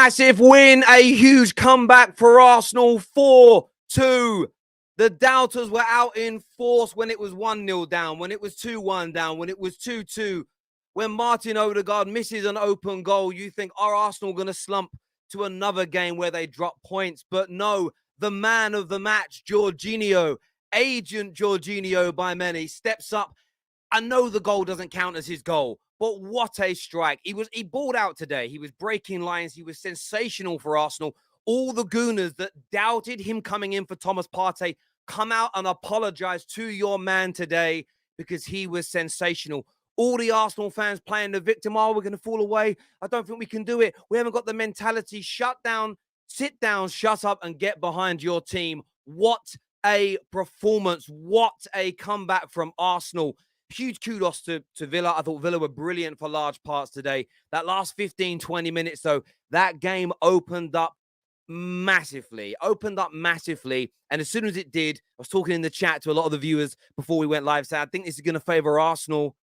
massive win, a huge comeback for Arsenal, 4-2. The doubters were out in force when it was 1-0 down, when it was 2-1 down, when it was 2-2. When Martin Odegaard misses an open goal, you think, are Arsenal going to slump to another game where they drop points? But no, the man of the match, Jorginho, Agent Jorginho by many, steps up. I know the goal doesn't count as his goal, but what a strike. He balled out today. He was breaking lines. He was sensational for Arsenal. All the Gooners that doubted him coming in for Thomas Partey, come out and apologize to your man today because he was sensational. All the Arsenal fans playing the victim, oh, we're going to fall away. I don't think we can do it. We haven't got the mentality. Shut down, sit down, shut up, and get behind your team. What a performance. What a comeback from Arsenal. Huge kudos to Villa. I thought Villa were brilliant for large parts today. That last 15, 20 minutes, though, that game opened up massively. And as soon as it did, I was talking in the chat to a lot of the viewers before we went live, saying, I think this is going to favor Arsenal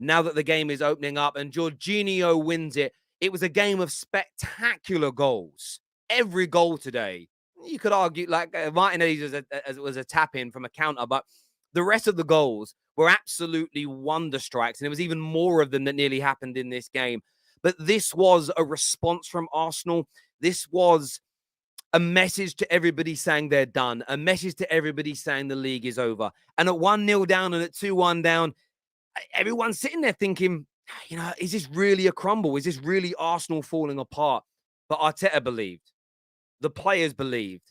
now that the game is opening up, and Jorginho wins it. It was a game of spectacular goals. Every goal today. You could argue, like, Martinelli's was a tap-in from a counter, but the rest of the goals were absolutely wonder strikes, and there was even more of them that nearly happened in this game. But this was a response from Arsenal. This was a message to everybody saying they're done, a message to everybody saying the league is over. And at 1-0 down and at 2-1 down, everyone's sitting there thinking, you know, is this really a crumble? Is this really Arsenal falling apart? But Arteta believed. The players believed.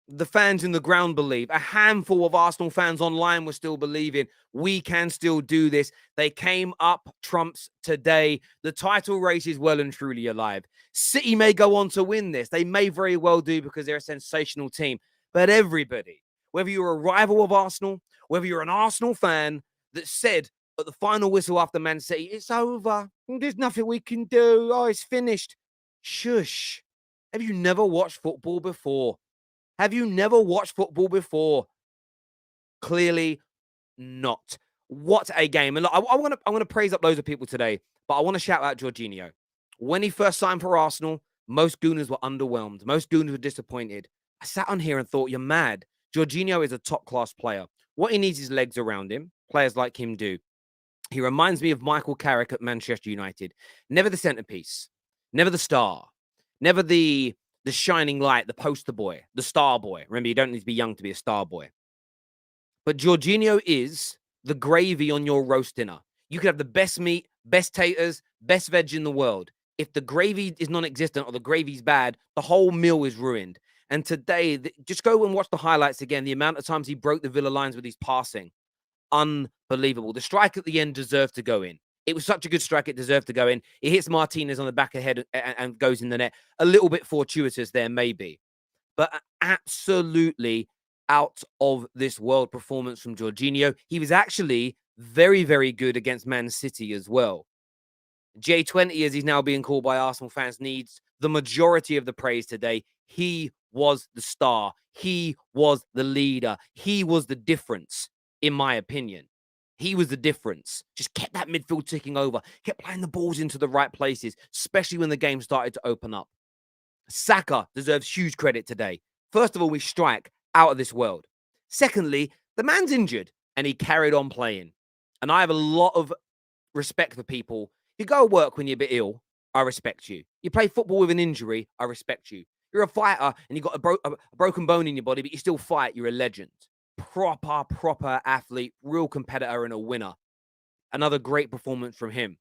The fans in the ground believe. A handful of Arsenal fans online were still believing we can still do this. They came up trumps today. The title race is well and truly alive. City may go on to win this. They may very well do because they're a sensational team. But everybody, whether you're a rival of Arsenal, whether you're an Arsenal fan that said at the final whistle after Man City, it's over. There's nothing we can do. Oh, it's finished. Shush. Have you never watched football before? Have you never watched football before? Clearly not. What a game. And look, I want to praise up loads of people today, but I want to shout out Jorginho. When he first signed for Arsenal, most Gooners were underwhelmed. Most Gooners were disappointed. I sat on here and thought, you're mad. Jorginho is a top-class player. What he needs is legs around him. Players like him do. He reminds me of Michael Carrick at Manchester United. Never the centerpiece. Never the star. Never the shining light, the poster boy, the star boy. Remember, you don't need to be young to be a star boy. But Jorginho is the gravy on your roast dinner. You could have the best meat, best taters, best veg in the world. If the gravy is non-existent or the gravy's bad, the whole meal is ruined. And today, just go and watch the highlights again. The amount of times he broke the Villa lines with his passing. Unbelievable. The strike at the end deserved to go in. It was such a good strike, it deserved to go in. It hits Martinez on the back of the head and goes in the net. A little bit fortuitous there, maybe. But absolutely out of this world performance from Jorginho. He was actually very, very good against Man City as well. J20, as he's now being called by Arsenal fans, needs the majority of the praise today. He was the star. He was the leader. He was the difference, in my opinion. He was the difference. Just kept that midfield ticking over. Kept playing the balls into the right places, especially when the game started to open up. Saka deserves huge credit today. First of all, we strike out of this world. Secondly, the man's injured and he carried on playing. And I have a lot of respect for people. You go to work when you're a bit ill, I respect you. You play football with an injury, I respect you. You're a fighter and you've got a broken bone in your body, but you still fight, you're a legend. Proper athlete, real competitor and a winner. Another great performance from him.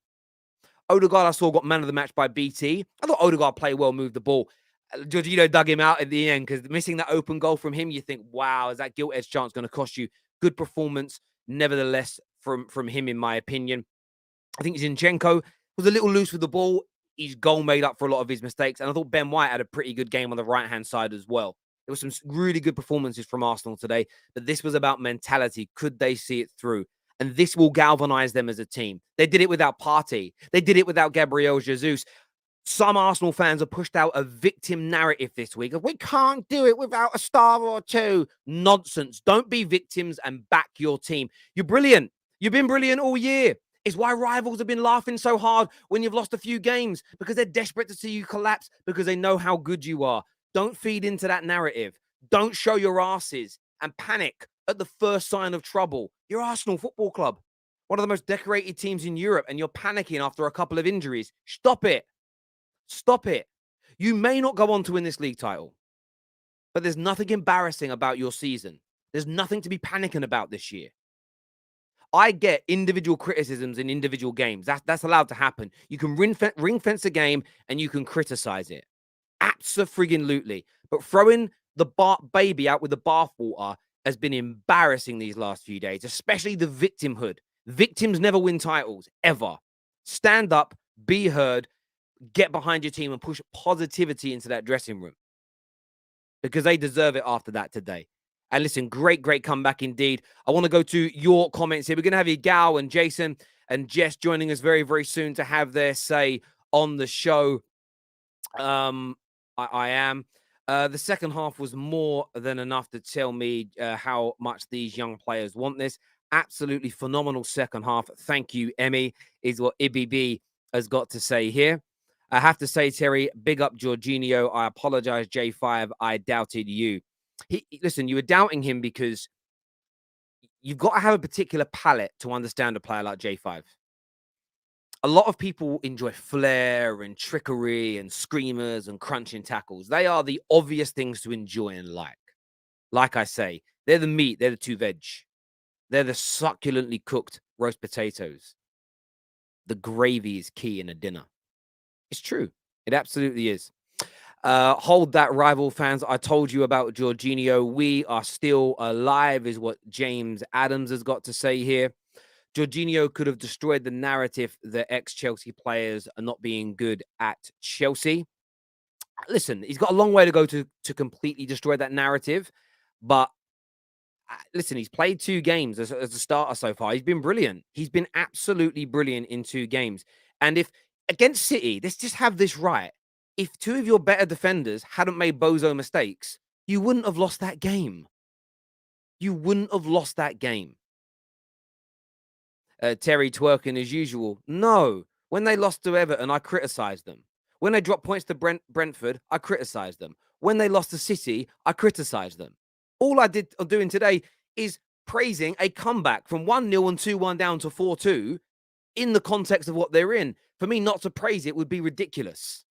Odegaard, I saw, got man of the match by BT. I thought Odegaard played well, moved the ball. Jorginho dug him out at the end because missing that open goal from him, you think, wow, is that gilt-edged chance going to cost you? Good performance, nevertheless, from him, in my opinion. I think Zinchenko was a little loose with the ball. His goal made up for a lot of his mistakes. And I thought Ben White had a pretty good game on the right-hand side as well. There were some really good performances from Arsenal today, but this was about mentality. Could they see it through? And this will galvanize them as a team. They did it without Partey. They did it without Gabriel Jesus. Some Arsenal fans have pushed out a victim narrative this week of we can't do it without a star or two. Nonsense. Don't be victims and back your team. You're brilliant. You've been brilliant all year. It's why rivals have been laughing so hard when you've lost a few games, because they're desperate to see you collapse, because they know how good you are. Don't feed into that narrative. Don't show your asses and panic at the first sign of trouble. You're Arsenal Football Club, one of the most decorated teams in Europe, and you're panicking after a couple of injuries. Stop it. Stop it. You may not go on to win this league title, but there's nothing embarrassing about your season. There's nothing to be panicking about this year. I get individual criticisms in individual games. That's allowed to happen. You can ring fence a game and you can criticize it. Abso-friggin-lutely. But throwing the baby out with the bathwater has been embarrassing these last few days, especially the victimhood. Victims never win titles, ever. Stand up, be heard, get behind your team and push positivity into that dressing room, because they deserve it after that today. And listen, great comeback indeed. I want to go to your comments here. We're going to have Egal and Jason and Jess joining us very soon to have their say on the show. I am. The second half was more than enough to tell me how much these young players want this. Absolutely phenomenal second half. Thank you, Emmy, is what IBB has got to say here. I have to say, Terry, big up Jorginho. I apologize, J5. I doubted you. Listen, you were doubting him because you've got to have a particular palate to understand a player like J5. A lot of people enjoy flair and trickery and screamers and crunching tackles. They are the obvious things to enjoy and like. Like I say, they're the meat, they're the two veg. They're the succulently cooked roast potatoes. The gravy is key in a dinner. It's true. It absolutely is. Hold that, rival fans. I told you about Jorginho. We are still alive, is what James Adams has got to say here. Jorginho could have destroyed the narrative that ex-Chelsea players are not being good at Chelsea. Listen, he's got a long way to go to completely destroy that narrative. But listen, he's played 2 games as a starter so far. He's been brilliant. He's been absolutely brilliant in 2 games. And if against City, let's just have this right. If 2 of your better defenders hadn't made bozo mistakes, you wouldn't have lost that game. You wouldn't have lost that game. Terry twerking as usual. No. When they lost to Everton, I criticised them. When they dropped points to Brentford, I criticised them. When they lost to City, I criticised them. All I did doing today is praising a comeback from 1-0 and 2-1 down to 4-2 in the context of what they're in. For me not to praise it would be ridiculous.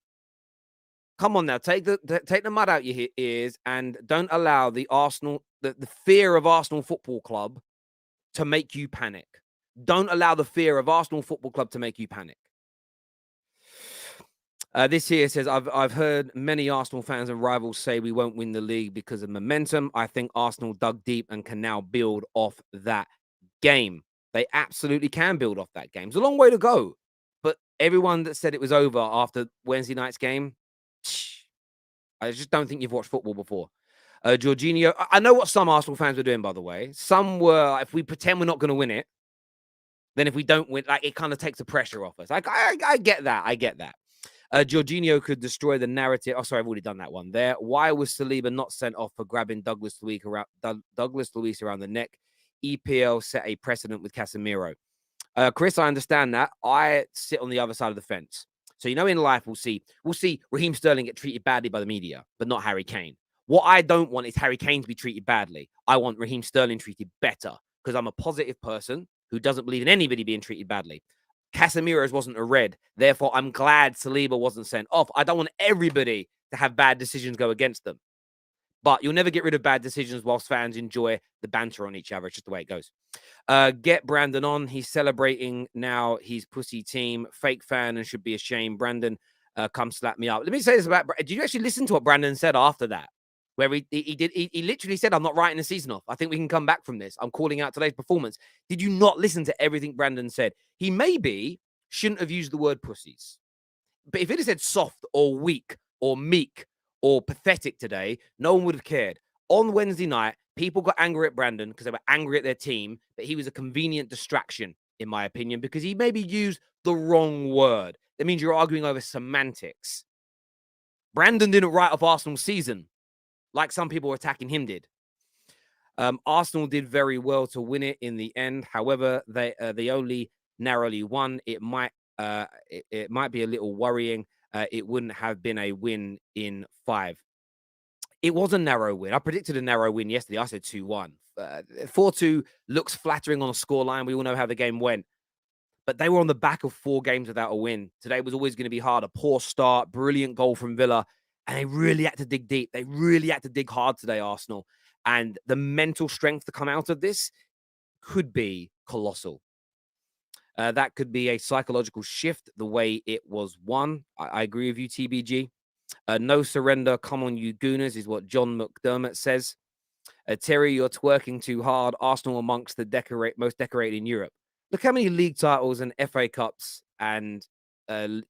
Come on now, take the mud out your ears and don't allow the fear of Arsenal Football Club to make you panic. Don't allow the fear of Arsenal Football Club to make you panic. This here says, I've heard many Arsenal fans and rivals say we won't win the league because of momentum. I think Arsenal dug deep and can now build off that game. They absolutely can build off that game. It's a long way to go. But everyone that said it was over after Wednesday night's game, I just don't think you've watched football before. Jorginho, I know what some Arsenal fans were doing, by the way. Some were, if we pretend we're not going to win it, then if we don't win, like, it kind of takes the pressure off us. Like, I get that. I get that. Jorginho could destroy the narrative. Oh, sorry, I've already done that one there. Why was Saliba not sent off for grabbing Douglas Luiz around the neck? EPL set a precedent with Casemiro. Chris, I understand that. I sit on the other side of the fence. So, you know, in life, we'll see Raheem Sterling get treated badly by the media, but not Harry Kane. What I don't want is Harry Kane to be treated badly. I want Raheem Sterling treated better, because I'm a positive person who doesn't believe in anybody being treated badly. Casemiro's wasn't a red. Therefore, I'm glad Saliba wasn't sent off. I don't want everybody to have bad decisions go against them. But you'll never get rid of bad decisions whilst fans enjoy the banter on each other. It's just the way it goes. Get Brandon on. He's celebrating now his pussy team. Fake fan and should be ashamed. Brandon, come slap me up. Let me say this about... Did you actually listen to what Brandon said after that? Where he literally said, I'm not writing the season off. I think we can come back from this. I'm calling out today's performance. Did you not listen to everything Brandon said? He maybe shouldn't have used the word pussies. But if it had said soft or weak or meek or pathetic today, no one would have cared. On Wednesday night, people got angry at Brandon because they were angry at their team, but he was a convenient distraction, in my opinion, because he maybe used the wrong word. That means you're arguing over semantics. Brandon didn't write off Arsenal's season like some people attacking him did. Arsenal did very well to win it in the end. However, they only narrowly won. It might be a little worrying. It wouldn't have been a win in 5. It was a narrow win. I predicted a narrow win yesterday. I said 2-1. 4-2 looks flattering on a scoreline. We all know how the game went. But they were on the back of 4 games without a win. Today was always going to be hard. A poor start, brilliant goal from Villa. And they really had to dig deep. They really had to dig hard today, Arsenal. And the mental strength to come out of this could be colossal. That could be a psychological shift, the way it was won. I agree with you, TBG. No surrender, come on, you gooners, is what John McDermott says. Terry, you're twerking too hard. Arsenal amongst the most decorated in Europe. Look how many league titles and FA Cups and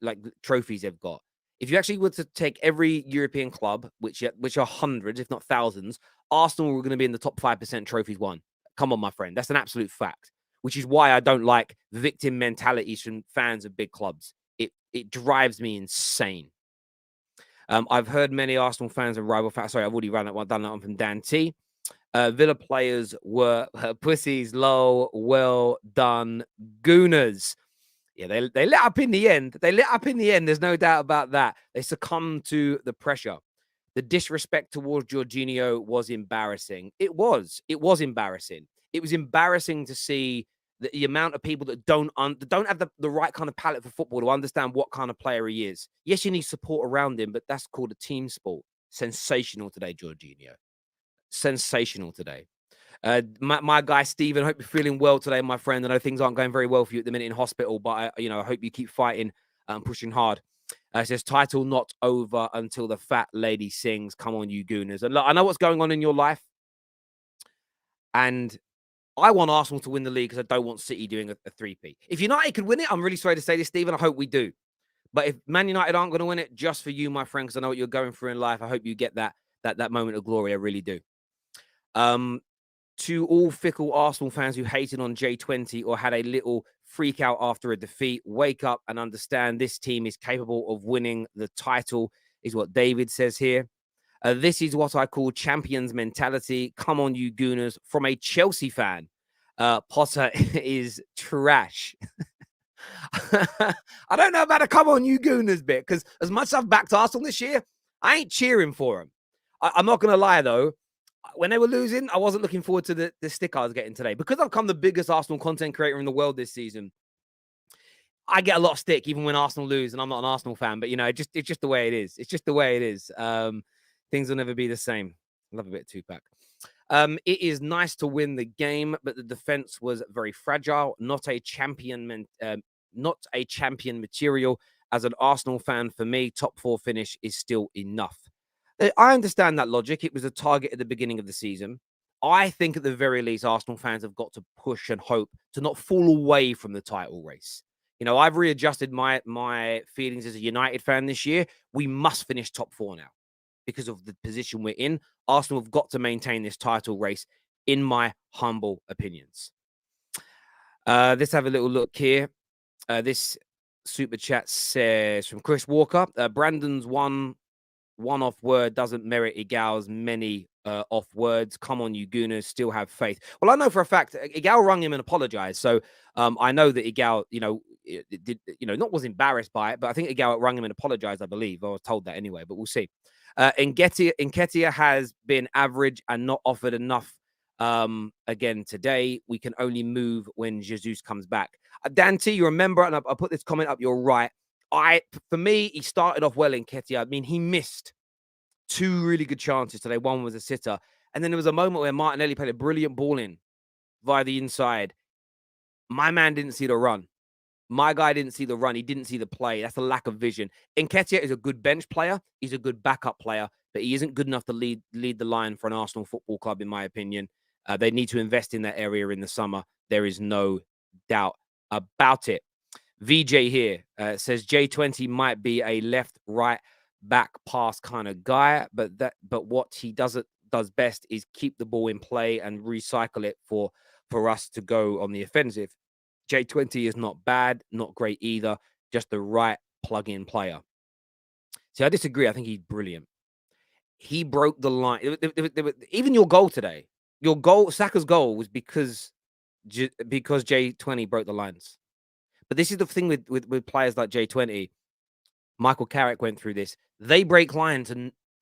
like trophies they've got. If you actually were to take every European club, which are hundreds, if not thousands, Arsenal were going to be in the top 5% trophies won. Come on, my friend. That's an absolute fact, which is why I don't like victim mentalities from fans of big clubs. It drives me insane. I've heard many Arsenal fans and rival fans. Sorry, I've already done that one from Dan T. Villa players were pussies, lol, well done, gooners. Yeah, they lit up in the end. There's no doubt about that. They succumbed to the pressure. The disrespect towards Jorginho was embarrassing. It was embarrassing. It was embarrassing to see the amount of people that don't have the right kind of palate for football to understand what kind of player he is. Yes, you need support around him, but that's called a team sport. Sensational today, Jorginho. Sensational today. My guy Stephen, hope you're feeling well today, my friend. I know things aren't going very well for you at the minute in hospital, but I hope you keep fighting and pushing hard. It says title not over until the fat lady sings. Come on, you gooners. And look, I know what's going on in your life, and I want Arsenal to win the league because I don't want City doing a 3-peat. If United could win it, I'm really sorry to say this, Stephen. I hope we do. But if Man United aren't going to win it, just for you, my friend, because I know what you're going through in life, I hope you get that moment of glory. I really do. To all fickle Arsenal fans who hated on J20 or had a little freak out after a defeat, wake up and understand this team is capable of winning the title, is what David says here. This is what I call champions mentality. Come on, you gooners. From a Chelsea fan, Potter is trash. I don't know about a come on, you gooners bit, because as much as I've backed Arsenal this year, I ain't cheering for them. I'm not going to lie, though. When they were losing, I wasn't looking forward to the stick I was getting today. Because I've become the biggest Arsenal content creator in the world this season, I get a lot of stick even when Arsenal lose, and I'm not an Arsenal fan. But, it's just the way it is. It's just the way it is. Things will never be the same. Love a bit of Tupac. It is nice to win the game, but the defense was very fragile. Not a champion material. As an Arsenal fan, for me, top 4 finish is still enough. I understand that logic. It was a target at the beginning of the season. I think at the very least, Arsenal fans have got to push and hope to not fall away from the title race. I've readjusted my feelings as a United fan this year. We must finish top 4 now because of the position we're in. Arsenal have got to maintain this title race, in my humble opinions. Let's have a little look here. This super chat says from Chris Walker, Brandon's one-off word doesn't merit Egal's many off words. Come on, you gooners, still have faith. Well, I know for a fact Egal rung him and apologized. So I know that Egal, was embarrassed by it, but I think Egal rung him and apologized, I believe. I was told that anyway, but we'll see. Nketiah has been average and not offered enough again today. We can only move when Jesus comes back. Dan T, you remember, and I put this comment up, you're right. For me, he started off well Nketiah. I mean, he missed 2 really good chances today. One was a sitter. And then there was a moment where Martinelli played a brilliant ball in via the inside. My man didn't see the run. My guy didn't see the run. He didn't see the play. That's a lack of vision. Nketiah is a good bench player. He's a good backup player, but he isn't good enough to lead the line for an Arsenal Football Club, in my opinion. They need to invest in that area in the summer. There is no doubt about it. VJ here says J20 might be a left, right, back pass kind of guy, but what he does best is keep the ball in play and recycle it for us to go on the offensive. J20 is not bad, not great either, just the right plug-in player. See, I disagree. I think he's brilliant. He broke the line. Even your goal today, Saka's goal was because J20 broke the lines. But this is the thing with players like J20. Michael Carrick went through this. They break lines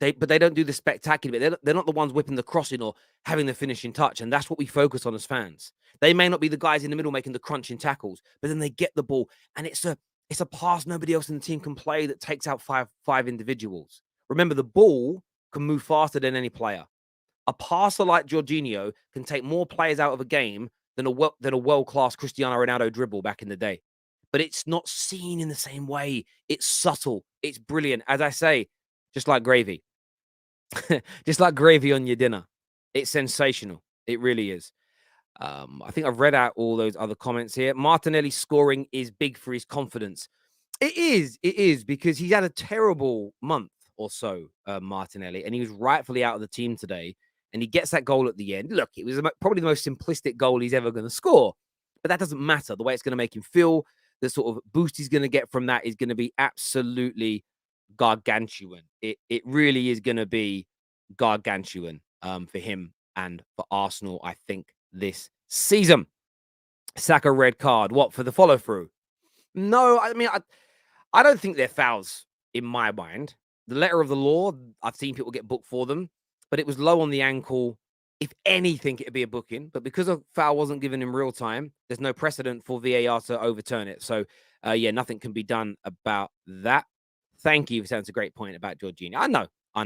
but they don't do the spectacular bit. They're not the ones whipping the crossing or having the finishing touch. And that's what we focus on as fans. They may not be the guys in the middle making the crunching tackles, but then they get the ball and it's a pass nobody else in the team can play that takes out five individuals. Remember, the ball can move faster than any player. A passer like Jorginho can take more players out of a game than a world-class Cristiano Ronaldo dribble back in the day. But it's not seen in the same way. It's subtle. It's brilliant. As I say, just like gravy. Just like gravy on your dinner. It's sensational. It really is. I think I've read out all those other comments here. Martinelli scoring is big for his confidence. It is because he's had a terrible month or so, Martinelli, and he was rightfully out of the team today. And he gets that goal at the end. Look, it was probably the most simplistic goal he's ever going to score, but that doesn't matter. The way it's going to make him feel, the sort of boost he's going to get from that is going to be absolutely gargantuan. It really is going to be gargantuan for him and for Arsenal, I think, this season. Saka red card. What, for the follow through? No, I mean, I don't think they're fouls in my mind. The letter of the law, I've seen people get booked for them, but it was low on the ankle. If anything, it'd be a booking. But because a foul wasn't given in real time, there's no precedent for VAR to overturn it. So, yeah, nothing can be done about that. Thank you for saying it's a great point about Jorginho. I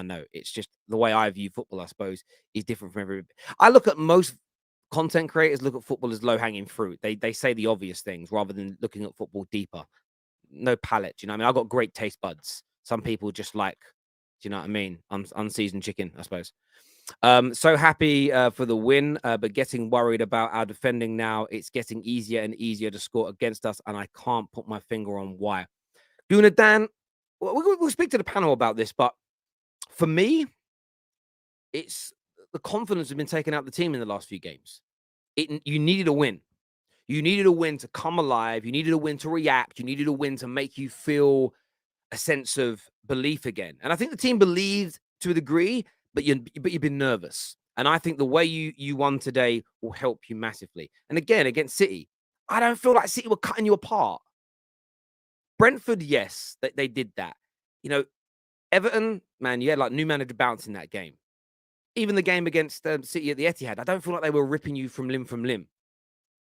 know. It's just the way I view football, I suppose, is different from everybody. I look at most content creators look at football as low-hanging fruit. They say the obvious things rather than looking at football deeper. No palate, you know what I mean? I've got great taste buds. Some people just like, do you know what I mean? Unseasoned chicken, I suppose. So happy for the win, but getting worried about our defending now. It's getting easier and easier to score against us, and I can't put my finger on why. Dan, we'll speak to the panel about this, but for me, it's the confidence has been taken out of the team in the last few games. You needed a win. You needed a win to come alive. You needed a win to react. You needed a win to make you feel a sense of belief again. And I think the team believed to a degree, but you've been nervous. And I think the way you won today will help you massively. And again, against City, I don't feel like City were cutting you apart. Brentford, yes, they did that. You know, Everton, man, you had like new manager bounce in that game. Even the game against City at the Etihad, I don't feel like they were ripping you from limb.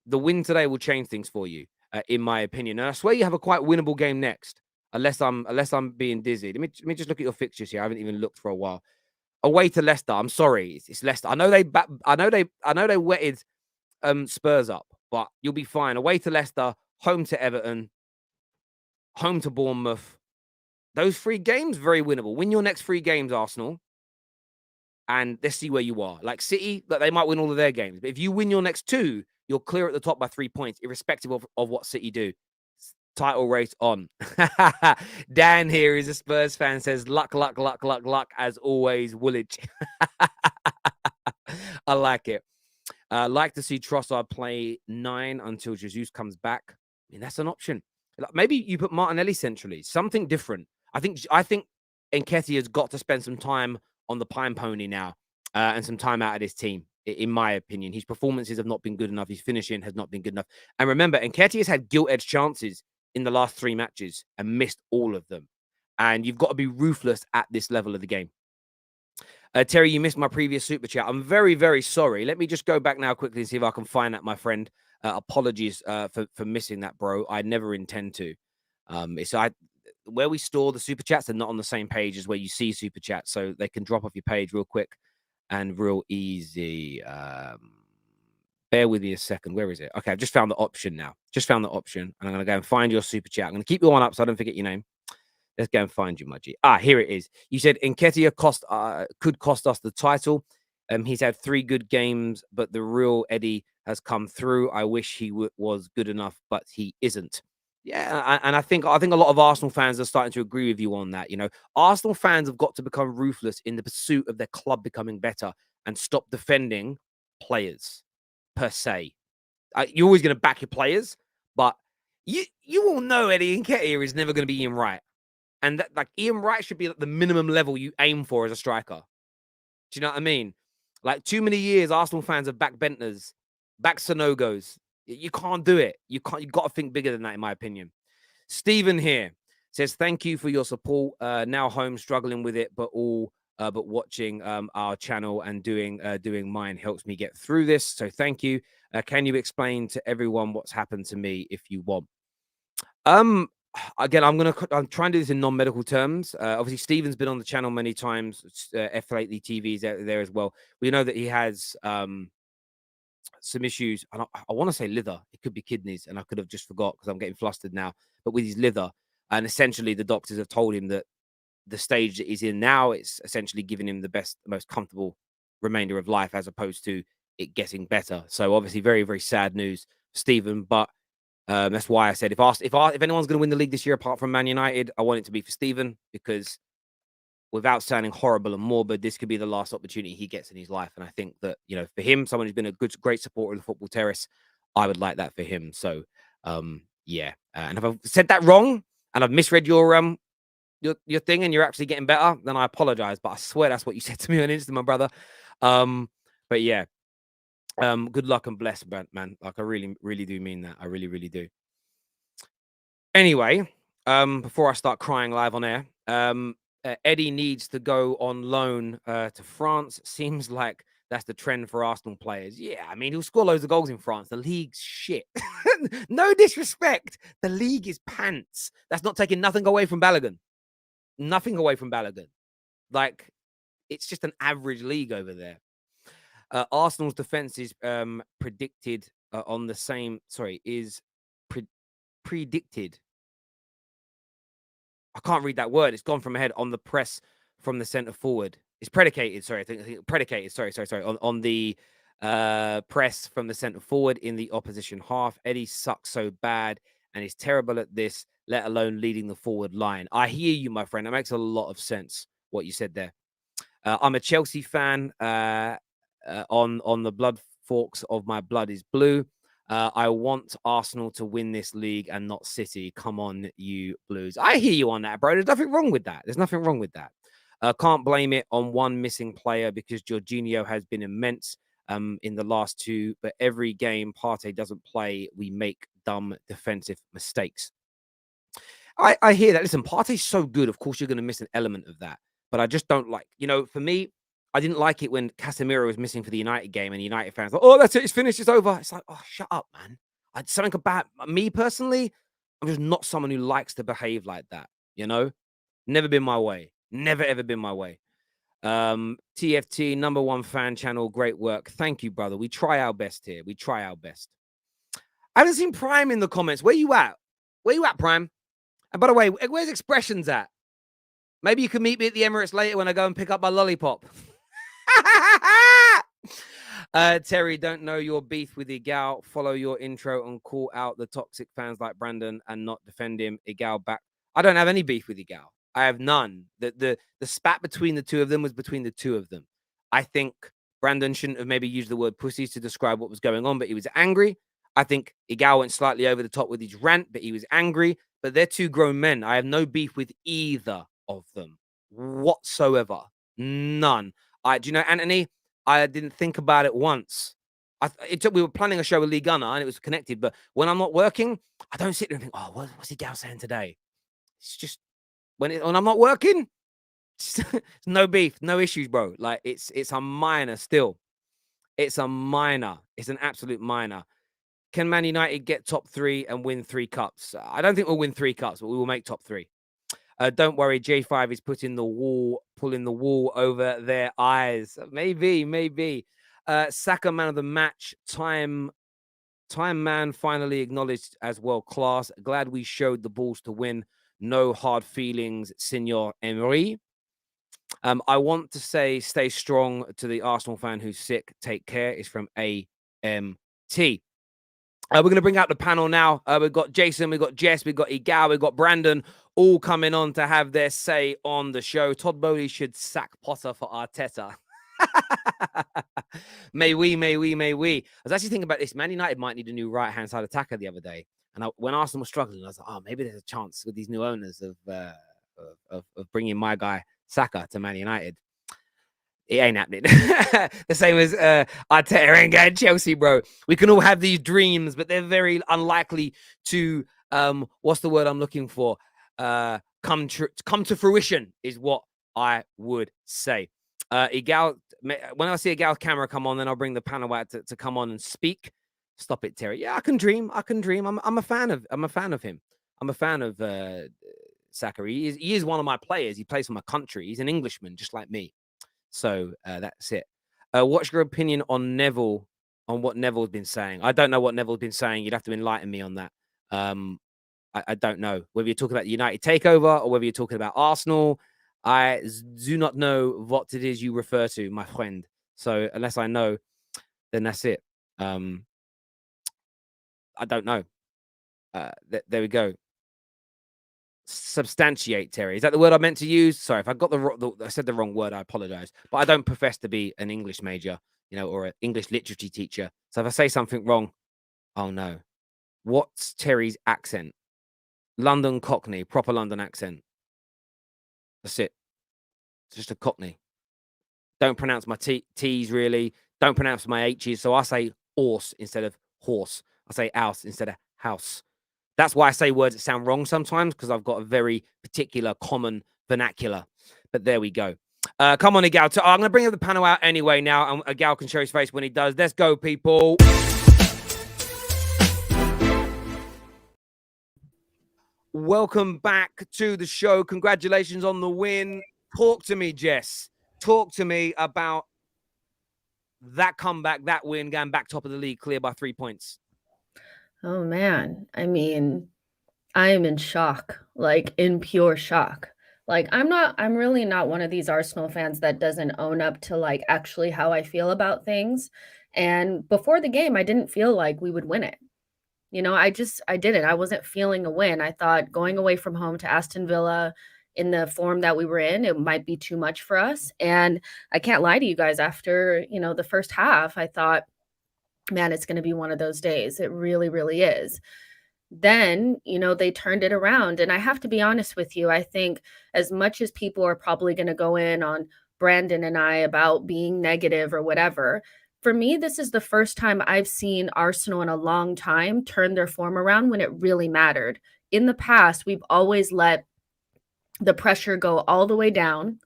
The win today will change things for you, in my opinion. And I swear you have a quite winnable game next, unless I'm being dizzy. Let me just look at your fixtures here. I haven't even looked for a while. Away to Leicester. I'm sorry, it's Leicester. I know they wetted Spurs up, but you'll be fine. Away to Leicester, home to Everton, home to Bournemouth. Those 3 games, very winnable. Win your next 3 games, Arsenal, and let's see where you are. Like City, that they might win all of their games, but if you win your next 2, you're clear at the top by 3 points, irrespective of what City do. Title race on. Dan here is a Spurs fan, says luck as always, Woolwich. I like it. Like to see Trossard play 9 until Jesus comes back. I mean, that's an option. Maybe you put Martinelli centrally, something different. I think Nketiah has got to spend some time on the Pine Pony now, and some time out of this team. In my opinion, his performances have not been good enough. His finishing has not been good enough. And remember, Nketiah has had gilt-edged chances in the last 3 matches and missed all of them. And you've got to be ruthless at this level of the game. Terry, you missed my previous super chat. I'm very, very sorry. Let me just go back now quickly and see if I can find that, my friend. Apologies for missing that, bro. I never intend to. Where we store the super chats, they're not on the same page as where you see super chats, so they can drop off your page real quick and real easy. Bear with me a second. Where is it? Okay, I've just found the option now. And I'm going to go and find your super chat. I'm going to keep your one up so I don't forget your name. Let's go and find you, Mudgy. Here it is. You said Nketiah could cost us the title. He's had 3 good games, but the real Eddie has come through. I wish he was good enough, but he isn't. Yeah, and I think a lot of Arsenal fans are starting to agree with you on that. You know, Arsenal fans have got to become ruthless in the pursuit of their club becoming better and stop defending players per se. You're always going to back your players, but you all know Eddie Nketiah is never going to be Ian Wright. And that, like, Ian Wright should be at the minimum level you aim for as a striker. Do you know what I mean? Like, too many years, Arsenal fans have backed Bentners, backed Sonogos. You can't do it. You can't. You've got to think bigger than that, in my opinion. Stephen here says, thank you for your support. Now home, struggling with it, but watching our channel and doing mine helps me get through this. So thank you. Can you explain to everyone what's happened to me if you want? Again, I'm trying to do this in non-medical terms. Obviously, Stephen's been on the channel many times. F Lately TV's out there as well. We know that he has some issues, and I want to say liver. It could be kidneys, and I could have just forgot because I'm getting flustered now. But with his liver, and essentially the doctors have told him that the stage that he's in now, it's essentially giving him the best, most comfortable remainder of life, as opposed to it getting better. So obviously, very, very sad news, Stephen. But that's why I said if anyone's going to win the league this year apart from Man United, I want it to be for Stephen, because without sounding horrible and morbid, this could be the last opportunity he gets in his life. And I think that, for him, someone who's been a great supporter of the football terrace, I would like that for him. So, yeah. And if I've said that wrong and I've misread your thing and you're actually getting better, then I apologize. But I swear that's what you said to me on Insta, my brother. But yeah. Good luck and bless, man. Like, I really, really do mean that. I really, really do. Anyway, before I start crying live on air, Eddie needs to go on loan to France. Seems like that's the trend for Arsenal players. Yeah, I mean, he'll score loads of goals in France. The league's shit. No disrespect. The league is pants. That's not taking nothing away from Balogun. Nothing away from Balogun. Like, it's just an average league over there. Arsenal's defense is predicted on the same. Sorry, is predicted. I can't read that word. It's gone from my head. On the press from the centre forward. It's predicated. Sorry, I think predicated. Sorry. On the press from the centre forward in the opposition half. Eddie sucks so bad and is terrible at this, let alone leading the forward line. I hear you, my friend. That makes a lot of sense, what you said there. I'm a Chelsea fan. On the blood forks of my blood is blue. I want Arsenal to win this league and not City. Come on, you Blues. I hear you on that, bro. There's nothing wrong with that. Can't blame it on one missing player, because Jorginho has been immense in the last two. But every game Partey doesn't play, we make dumb defensive mistakes. I hear that. Listen, Partey's so good. Of course, you're going to miss an element of that. But I just don't like, for me, I didn't like it when Casemiro was missing for the United game and United fans were like, oh, that's it, it's finished, it's over. It's like, oh, shut up, man. Something about me personally, I'm just not someone who likes to behave like that, Never been my way. Never, ever been my way. TFT, number one fan channel, great work. Thank you, brother. We try our best here. We try our best. I haven't seen Prime in the comments. Where you at? Prime? And by the way, where's Expressions at? Maybe you can meet me at the Emirates later when I go and pick up my lollipop. Terry, don't know your beef with Egal. Follow your intro and call out the toxic fans like Brandon and not defend him. Egal back. I don't have any beef with Egal. I have none. The spat between the two of them was between the two of them. I think Brandon shouldn't have maybe used the word pussies to describe what was going on, but he was angry. I think Egal went slightly over the top with his rant, but he was angry. But they're two grown men. I have no beef with either of them whatsoever. None. Do you know, Anthony? I didn't think about it once. We were planning a show with Lee Gunner and it was connected, but when I'm not working, I don't sit there and think, oh, what's Egal saying today? It's just when I'm not working, no beef, no issues, bro. Like it's a minor still. It's a minor. It's an absolute minor. Can Man United get top 3 and win 3 cups? I don't think we'll win 3 cups, but we will make top 3. Don't worry, J5 is pulling the wall over their eyes. Maybe. Saka man of the match. Time man finally acknowledged as world class. Glad we showed the balls to win. No hard feelings, Senor Emery. I want to say stay strong to the Arsenal fan who's sick. Take care. It's from AMT. We're going to bring out the panel now. We've got Jason, we've got Jess, we've got Egal, we've got Brandon, all coming on to have their say on the show. Todd Bowley should sack Potter for Arteta. May we. I was actually thinking about this. Man United might need a new right-hand side attacker the other day. And when Arsenal was struggling, I was like, oh, maybe there's a chance with these new owners of bringing my guy Saka to Man United. it ain't happening. The same as Arteta ain't going Chelsea, bro. We can all have these dreams, but they're very unlikely to what's the word I'm looking for? Come to fruition is what I would say. Egal, when I see Egal's camera come on, then I'll bring the panel out to come on and speak. Stop it, Terry. Yeah, I can dream. I'm a fan of him. I'm a fan of Saka. He is one of my players. He plays for my country. He's an Englishman, just like me. So that's it. What's your opinion on Neville, on what Neville's been saying? I don't know what Neville's been saying. You'd have to enlighten me on that. I don't know whether you're talking about the United takeover or whether you're talking about Arsenal. I do not know what it is you refer to, my friend. So unless I know, then that's it. I don't know. There we go. Substantiate, Terry. Is that the word I meant to use? Sorry, if I got I said the wrong word, I apologize. But I don't profess to be an English major, or an English literature teacher. So if I say something wrong, oh no. What's Terry's accent? London Cockney, proper London accent. That's it. It's just a Cockney. Don't pronounce my T's really. Don't pronounce my H's. So I say horse instead of horse. I say house instead of house. That's why I say words that sound wrong sometimes, because I've got a very particular common vernacular. But there we go. Come on, Egal. I'm going to bring up the panel out anyway now, and Egal can show his face when he does. Let's go, people. Welcome back to the show. Congratulations on the win. Talk to me, Jess. Talk to me about that comeback, that win, going back top of the league, clear by 3 points. Oh, man. I mean, I am in shock, like in pure shock. Like, I'm really not one of these Arsenal fans that doesn't own up to like actually how I feel about things. And before the game, I didn't feel like we would win it. I didn't. I wasn't feeling a win. I thought going away from home to Aston Villa in the form that we were in, it might be too much for us. And I can't lie to you guys, after, the first half, I thought, man, it's going to be one of those days. It really, really is. Then, they turned it around. And I have to be honest with you. I think as much as people are probably going to go in on Brandon and I about being negative or whatever, for me, this is the first time I've seen Arsenal in a long time turn their form around when it really mattered. In the past, we've always let the pressure go all the way down,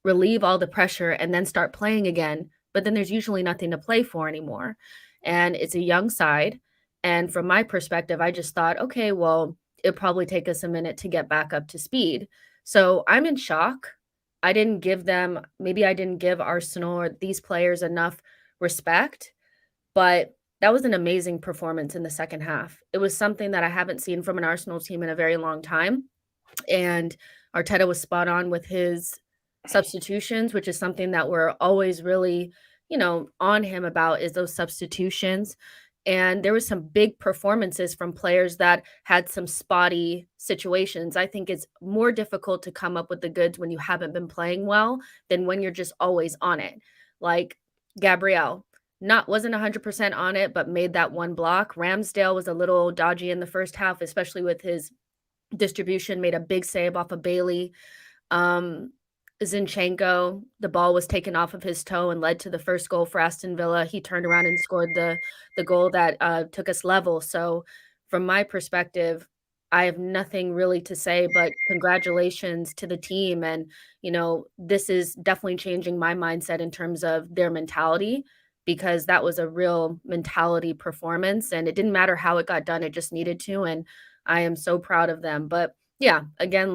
relieve all the pressure, and then start playing again. But then there's usually nothing to play for anymore. And it's a young side. And from my perspective, I just thought, okay, well, it'll probably take us a minute to get back up to speed. So I'm in shock. Maybe I didn't give Arsenal or these players enough respect, but that was an amazing performance in the second half. It was something that I haven't seen from an Arsenal team in a very long time. And Arteta was spot on with his substitutions, which is something that we're always really, on him about, is those substitutions. And there was some big performances from players that had some spotty situations. I think it's more difficult to come up with the goods when you haven't been playing well than when you're just always on it. Like Gabriel, wasn't 100% on it, but made that one block. Ramsdale was a little dodgy in the first half, especially with his distribution, made a big save off of Bailey. Zinchenko, the ball was taken off of his toe and led to the first goal for Aston Villa. He turned around and scored the goal that took us level. So from my perspective, I have nothing really to say but congratulations to the team. And, this is definitely changing my mindset in terms of their mentality, because that was a real mentality performance. And it didn't matter how it got done. It just needed to. And I am so proud of them. But yeah, again,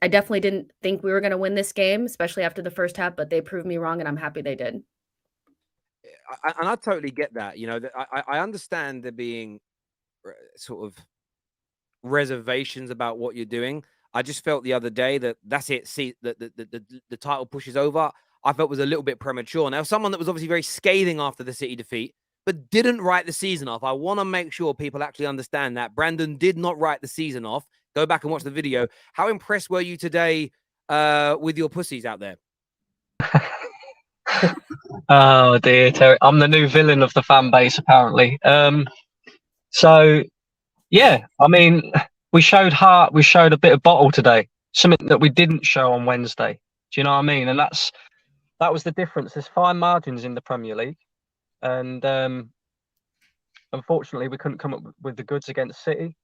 I definitely didn't think we were going to win this game, especially after the first half, but they proved me wrong, and I'm happy they did. And I totally get that. I understand there being sort of reservations about what you're doing. I just felt the other day that's it. See, the title pushes over. I felt was a little bit premature. Now, someone that was obviously very scathing after the City defeat, but didn't write the season off. I want to make sure people actually understand that Brandon did not write the season off. Go back and watch the video. How impressed were you today with your pussies out there? Oh dear, Terry. I'm the new villain of the fan base, apparently. So yeah, I mean, we showed heart, we showed a bit of bottle today, something that we didn't show on Wednesday. Do you know what I mean? And that was the difference. There's fine margins in the Premier League, and unfortunately, we couldn't come up with the goods against City.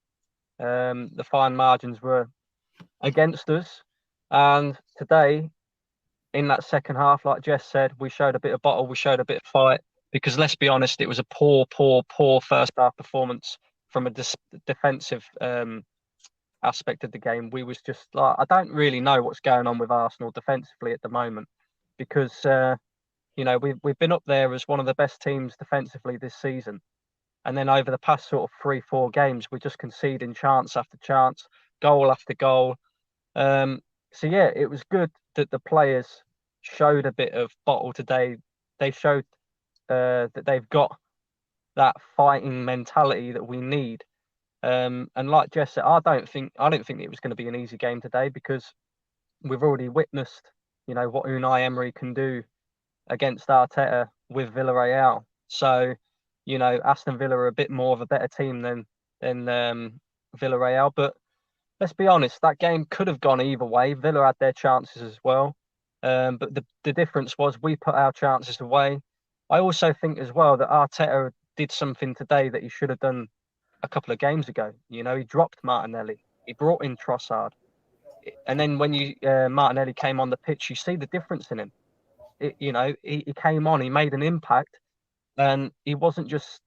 The fine margins were against us, and today, in that second half, like Jess said, we showed a bit of bottle, we showed a bit of fight. Because let's be honest, it was a poor first half performance from a defensive aspect of the game. We was just like, I don't really know what's going on with Arsenal defensively at the moment, because we've been up there as one of the best teams defensively this season, and then over the past sort of 3-4 games, we're just conceding chance after chance, goal after goal. So yeah, it was good that the players showed a bit of bottle today. They showed that they've got that fighting mentality that we need. And like Jess said, I don't think it was going to be an easy game today, because we've already witnessed, what Unai Emery can do against Arteta with Villarreal. So, Aston Villa are a bit more of a better team than Villarreal. But let's be honest, that game could have gone either way. Villa had their chances as well. But the difference was we put our chances away. I also think as well that Arteta did something today that he should have done a couple of games ago. He dropped Martinelli. He brought in Trossard. And then when Martinelli came on the pitch, you see the difference in him. He came on, he made an impact, and he wasn't just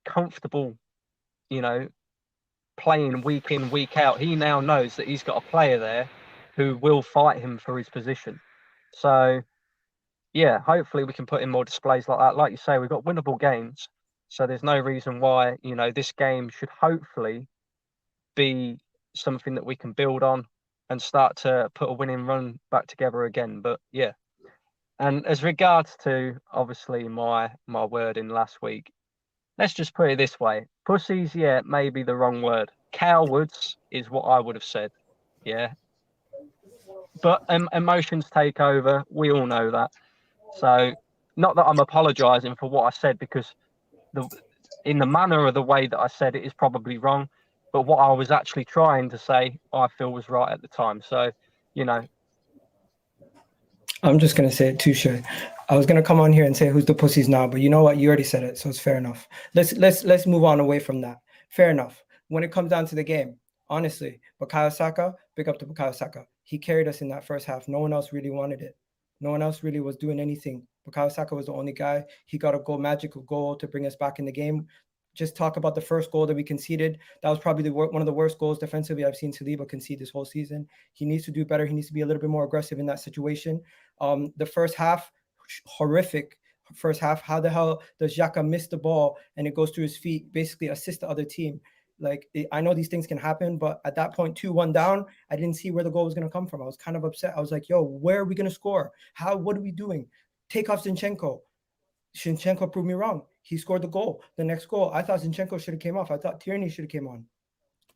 comfortable, playing week in, week out. He now knows that he's got a player there who will fight him for his position. So, yeah, hopefully we can put in more displays like that. Like you say, we've got winnable games, so there's no reason why, this game should hopefully be something that we can build on and start to put a winning run back together again. But yeah. And as regards to, obviously, my wording last week, let's just put it this way. Pussies, yeah, may be the wrong word. Cowards is what I would have said, yeah. But emotions take over. We all know that. So, not that I'm apologising for what I said, because in the manner of the way that I said it is probably wrong. But what I was actually trying to say, I feel was right at the time. So, I'm just gonna say it too, sure. I was gonna come on here and say who's the pussies now, but you know what? You already said it, so it's fair enough. Let's move on away from that. Fair enough. When it comes down to the game, honestly, Bukayo Saka, big up to Bukayo Saka. He carried us in that first half. No one else really wanted it. No one else really was doing anything. Bukayo Saka was the only guy. He got a magical goal to bring us back in the game. Just talk about the first goal that we conceded. That was probably one of the worst goals defensively I've seen Saliba concede this whole season. He needs to do better. He needs to be a little bit more aggressive in that situation. The first half, horrific first half. How the hell does Xhaka miss the ball and it goes through his feet, basically assist the other team? I know these things can happen, but at that point, 2-1 down, I didn't see where the goal was going to come from. I was kind of upset. I was like, yo, where are we going to score? What are we doing? Take off Zinchenko. Zinchenko proved me wrong. He scored the goal. The next goal, I thought Zinchenko should have came off. I thought Tierney should have came on.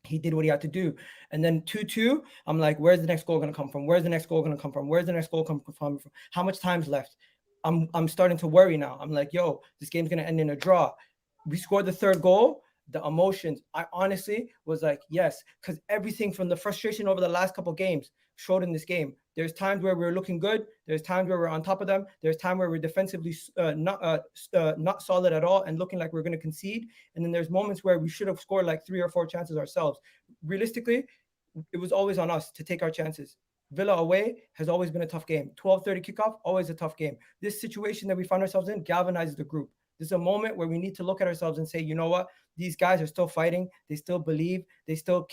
He did what he had to do. And then 2-2, I'm like, where's the next goal going to come from? Where's the next goal going to come from? Where's the next goal come from? How much time's left? I'm starting to worry now. I'm like, yo, this game's going to end in a draw. We scored the third goal. The emotions, I honestly was like, yes, because everything from the frustration over the last couple of games showed in this game. There's times where we're looking good. There's times where we're on top of them. There's time where we're defensively not solid at all and looking like we're going to concede. And then there's moments where we should have scored like 3 or 4 chances ourselves. Realistically, it was always on us to take our chances. Villa away has always been a tough game. 12:30 kickoff, always a tough game. This situation that we find ourselves in galvanizes the group. This is a moment where we need to look at ourselves and say, you know what? These guys are still fighting. They still believe. They still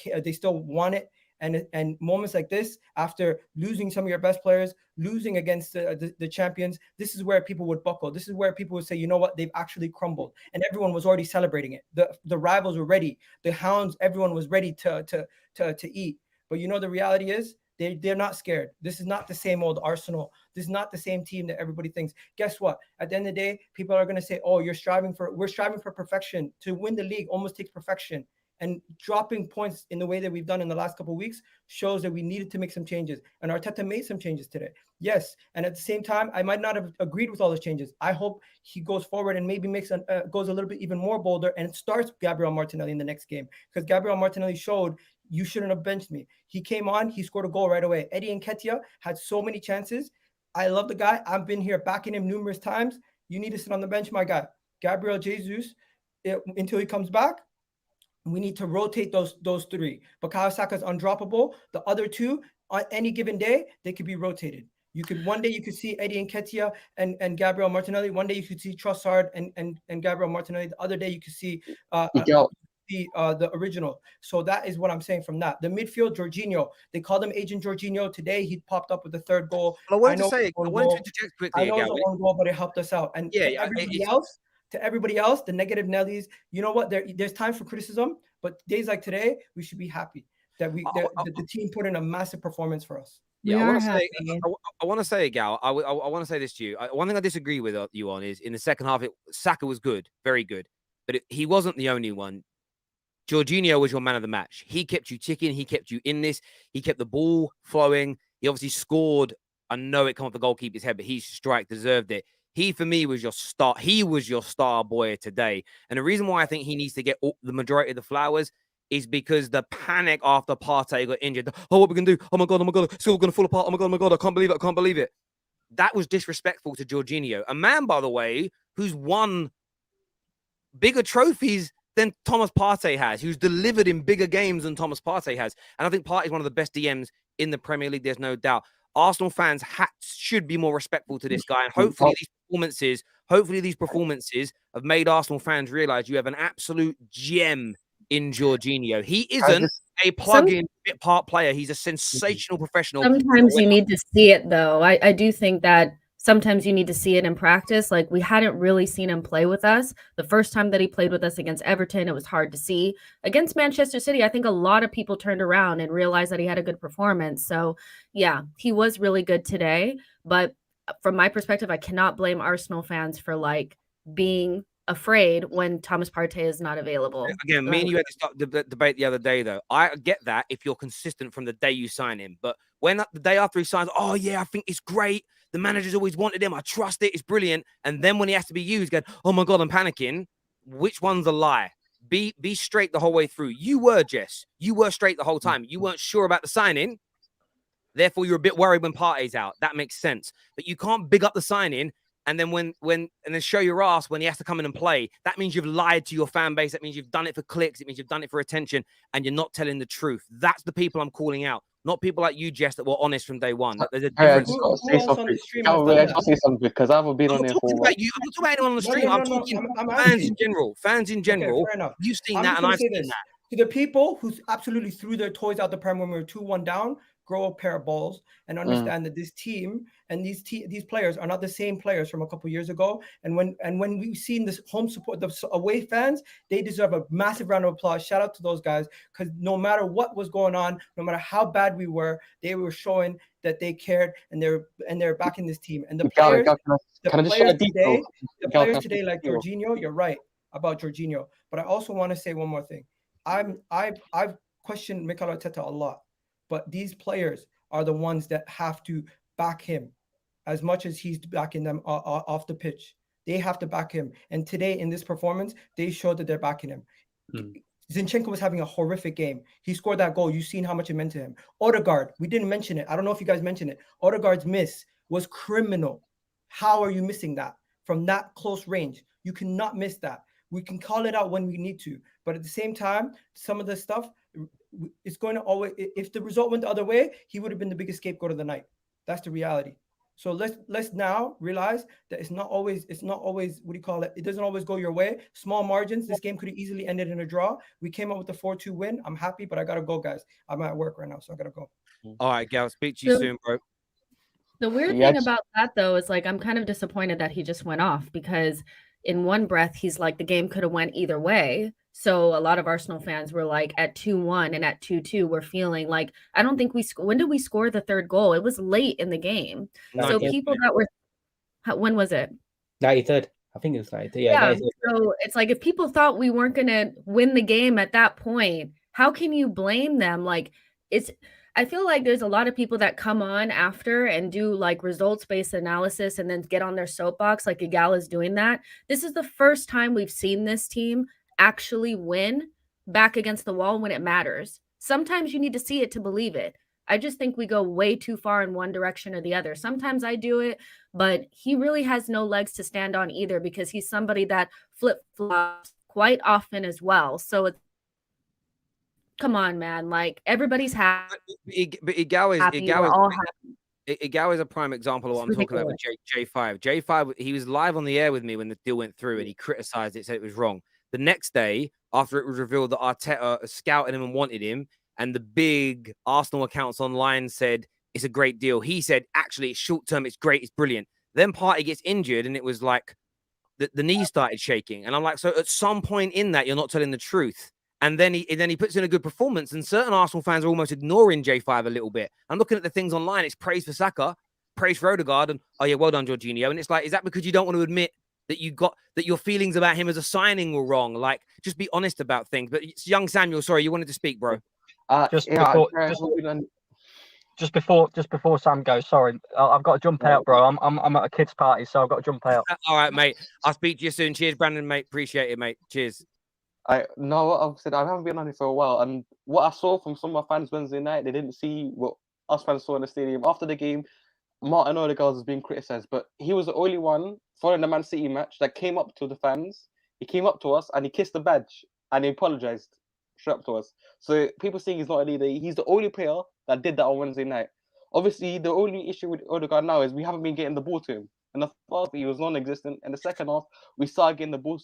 want it. And moments like this, after losing some of your best players, losing against the champions, this is where people would buckle. This is where people would say, you know what? They've actually crumbled. And everyone was already celebrating it. The rivals were ready. The hounds, everyone was ready to eat. But you know, the reality is, they're not scared. This is not the same old Arsenal. This is not the same team that everybody thinks. Guess what? At the end of the day, people are going to say, oh, we're striving for perfection. To win the league almost takes perfection. And dropping points in the way that we've done in the last couple of weeks shows that we needed to make some changes. And Arteta made some changes today. Yes. And at the same time, I might not have agreed with all those changes. I hope he goes forward and maybe goes a little bit even more bolder and starts Gabriel Martinelli in the next game. Because Gabriel Martinelli showed, you shouldn't have benched me. He came on, he scored a goal right away. Eddie Nketiah had so many chances. I love the guy. I've been here backing him numerous times. You need to sit on the bench, my guy. Gabriel Jesus, until he comes back, we need to rotate those three. Bukayo Saka is undroppable. The other two, on any given day, they could be rotated. One day you could see Eddie Nketiah and Gabriel Martinelli. One day you could see Trossard and Gabriel Martinelli. The other day you could see the original. So that is what I'm saying from that. The midfield, Jorginho, they called him Agent Jorginho. Today he popped up with the third goal. I wanted to interject quickly. I know it's an own goal, but it helped us out. And to everybody else, the negative Nellies, you know what? There's time for criticism, but days like today, we should be happy that the team put in a massive performance for us. Yeah, I want to say, Egal, I want to say this to you. One thing I disagree with you on is in the second half, Saka was good, very good, but he wasn't the only one. Jorginho was your man of the match. He kept you ticking. He kept you in this. He kept the ball flowing. He obviously scored. I know it came off the goalkeeper's head, but his strike deserved it. He, for me, was your star. He was your star boy today. And the reason why I think he needs to get the majority of the flowers is because the panic after Partey got injured. Oh, what are we going to do? Oh, my God. It's all going to fall apart. Oh, my God. I can't believe it. That was disrespectful to Jorginho. A man, by the way, who's won bigger trophies than Thomas Partey has, who's delivered in bigger games than Thomas Partey has. And I think Partey is one of the best DMs in the Premier League. There's no doubt. Arsenal fans should be more respectful to this guy. And hopefully these performances have made Arsenal fans realize you have an absolute gem in Jorginho. He isn't a plug-in bit part player. He's a sensational professional. Sometimes you need to see it, though. I do think that sometimes you need to see it in practice. Like, we hadn't really seen him play with us. The first time that he played with us against Everton, it was hard to see. Against Manchester City, I think a lot of people turned around and realized that he had a good performance. So, yeah, he was really good today. But from my perspective, I cannot blame Arsenal fans for, like, being afraid when Thomas Partey is not available. Again, me and you had this debate the other day, though. I get that if you're consistent from the day you sign him. But when the day after he signs, oh, yeah, I think it's great. The manager's always wanted him. I trust it. It's brilliant. And then when he has to be used, going, oh, my God, I'm panicking. Which one's a lie? Be straight the whole way through. You were, Jess. You were straight the whole time. You weren't sure about the signing. Therefore, you're a bit worried when Partey's out. That makes sense. But you can't big up the signing and then and then show your ass when he has to come in and play. That means you've lied to your fan base. That means you've done it for clicks. It means you've done it for attention, and you're not telling the truth. That's the people I'm calling out, not people like you, Jess, that were honest from day one. There's a difference. I just got to say something because I haven't been on there for a while. I'm not talking about anyone on the stream. I'm talking fans in general. Fans in general. Okay, fair enough. You've seen that, and I've seen that. To the people who absolutely threw their toys out the pram when we were 2-1 down, grow a pair of balls and understand that this team and these players are not the same players from a couple years ago. And when we've seen this home support, the away fans, they deserve a massive round of applause. Shout out to those guys, because no matter what was going on, no matter how bad we were, they were showing that they cared and they're backing this team. And the players today, like Jorginho, you're right about Jorginho. But I also want to say one more thing. I've questioned Mikel Arteta a lot. But these players are the ones that have to back him as much as he's backing them off the pitch. They have to back him. And today in this performance, they showed that they're backing him. Zinchenko was having a horrific game. He scored that goal. You've seen how much it meant to him. Odegaard, we didn't mention it. I don't know if you guys mentioned it. Odegaard's miss was criminal. How are you missing that from that close range? You cannot miss that. We can call it out when we need to. But at the same time, some of the stuff, it's going to always, if the result went the other way, he would have been the biggest scapegoat of the night. That's the reality. So let's now realize that it's not always, what do you call it? It doesn't always go your way. Small margins. This game could have easily ended in a draw. We came up with a 4-2 win. I'm happy, but I got to go, guys. I'm at work right now, so I got to go. All right, Gal, speak to you soon, bro. The weird thing about that, though, is like, I'm kind of disappointed that he just went off, because in one breath, he's like, the game could have went either way. So a lot of Arsenal fans were like, at 2-1 and at 2-2, we're feeling like, I don't think when did we score the third goal? It was late in the game. So people that were, when was it? 93rd. I think it was 93rd. Yeah. So it's like, if people thought we weren't going to win the game at that point, how can you blame them? Like, I feel like there's a lot of people that come on after and do like results-based analysis and then get on their soapbox, like Egal is doing that. This is the first time we've seen this team actually win back against the wall when it matters. Sometimes you need to see it to believe it. I just think we go way too far in one direction or the other. Sometimes I do it, but he really has no legs to stand on either because he's somebody that flip-flops quite often as well. So it's, come on, man. Like, everybody's happy. But Egal is We're all happy. Egal is a prime example of what It's I'm talking about with J5. J5, he was live on the air with me when the deal went through and he criticized it, said it was wrong. The next day, after it was revealed that Arteta scouted him and wanted him, and the big Arsenal accounts online said it's a great deal, he said, actually, it's short term, it's great, it's brilliant. Then Partey gets injured and it was like the knee started shaking. And I'm like, so at some point in that, you're not telling the truth. And then he puts in a good performance, and certain Arsenal fans are almost ignoring J5 a little bit. I'm looking at the things online. It's praise for Saka, praise for Odegaard, and oh yeah, well done, Jorginho. And it's like, is that because you don't want to admit that your feelings about him as a signing were wrong? Like, just be honest about things. But it's young Samuel, sorry, you wanted to speak, bro. Just before Sam goes, sorry, I've got to jump out, bro. I'm at a kids' party, so I've got to jump out. All right, mate. I'll speak to you soon. Cheers, Brandon, mate. Appreciate it, mate. Cheers. I haven't been on it for a while, and what I saw from some of my fans Wednesday night, they didn't see what us fans saw in the stadium. After the game, Martin Odegaard was being criticised, but he was the only one following the Man City match that came up to the fans. He came up to us and he kissed the badge and he apologised straight up to us. So people saying he's not a leader. He's the only player that did that on Wednesday night. Obviously, the only issue with Odegaard now is we haven't been getting the ball to him. In the first, he was non-existent. In the second half, we started getting the ball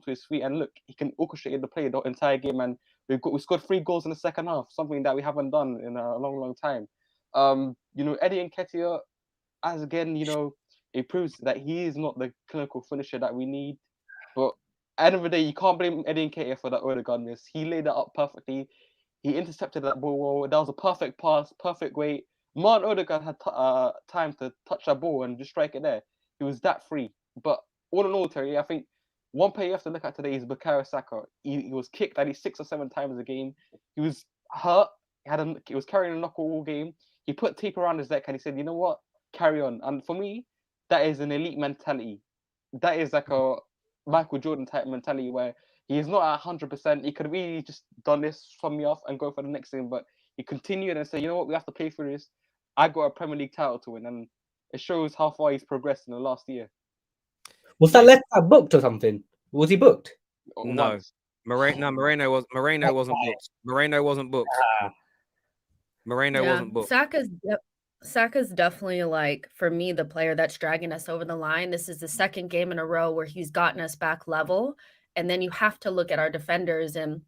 to his feet, and look, he can orchestrate the play the entire game. And we scored 3 goals in the second half, something that we haven't done in a long time. Eddie Nketiah, as again, it proves that he is not the clinical finisher that we need. But at the end of the day, you can't blame Eddie Nketiah for that Odegaard miss. He laid that up perfectly. He intercepted that ball well. That was a perfect pass, perfect way. Martin Odegaard had time to touch that ball and just strike it there. He was that free. But all in all, Terry, I think one player you have to look at today is Bukayo Saka. He was kicked at least 6 or 7 times a game. He was hurt. He was carrying a knuckle all game. He put tape around his neck and he said, you know what? Carry on. And for me, that is an elite mentality. That is like a Michael Jordan type mentality where he is not at 100%. He could have really just done this from me off and go for the next thing, but he continued and said, you know what, we have to play for this. I got a Premier League title to win, and it shows how far he's progressed in the last year. Was that left back booked or something? Was he booked? No. Moreno wasn't booked. Moreno wasn't booked. Moreno wasn't booked. Saka's definitely, like, for me, the player that's dragging us over the line. This is the second game in a row where he's gotten us back level. And then you have to look at our defenders and